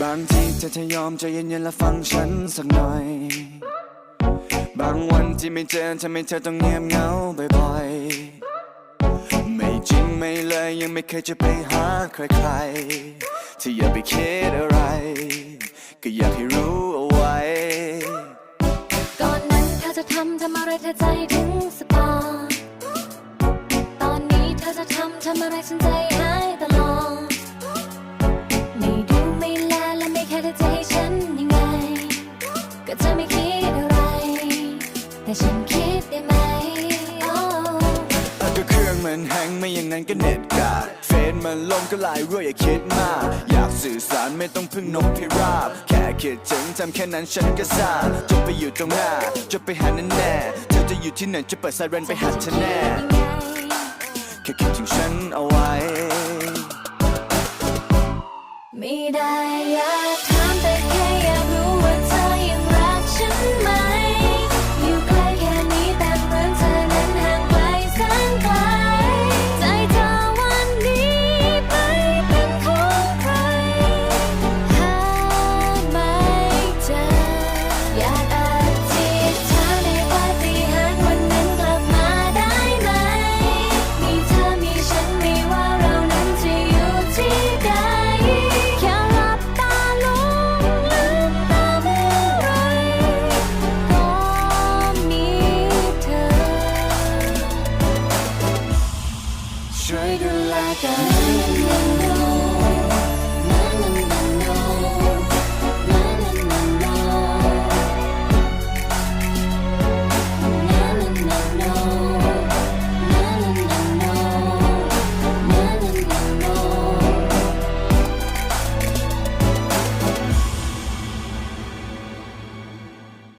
บางทีเธอจะยอมใจเย็นๆและฟังฉันสักหน่อยบางวันที่ไม่เจอทำให้เธอต้องเงียบเหงาบ่อยๆไม่จริงไม่เลยยังไม่เคยจะไปหาใครๆที่อย่าไปคิดอะไรก็อยากให้รู้เอาไว้ก่อนนั้นเธอจะทำอะไรเธอใจถึงสปาตอนนี้เธอจะทำอะไรฉันใจหายตลอดไม่ดูไม่แลและไม่แค่เธอจะให้ฉันยังไงก็จะไม่คิดอะไรแต่ฉันคิดได้ไหมก็เครื่องมันแฮงไม่อย่างนั้นก็เน็ตกาดเฟซมันลงก็ไลน์รั่วอย่าคิดมากอยากสื่อสารไม่ต้องพึ่งนกพิราบแค่คิดถึงทำแค่นั้นฉันก็ทราบจะไปอยู่ตรงหน้าจะไปหาแน่แน่เธอจะอยู่ที่ไหนจะเปิดไซเรนไปหาเธอแน่แค่คิดถึงฉันเอาไว้ไม่ได้อยากถามแต่แค่อยากรู้ว่าเธอยังรักฉันไหมอยู่ใกล้แค่นี้แต่เหมือนเธอนั้นห่างไกลแสนไกลใจเธอวันนี้ไม่เป็นของใครหาไม่เจออยากอธิษฐานให้ปาฏิหาริย์วันนั้นกลับมาได้ไหมมีเธอมีฉันไม่ว่าเรานั้นจะอยู่ที่ใดแค่หลับตาลงลืมตาเมื่อไรก็มีเธอช่วยดูแลกัน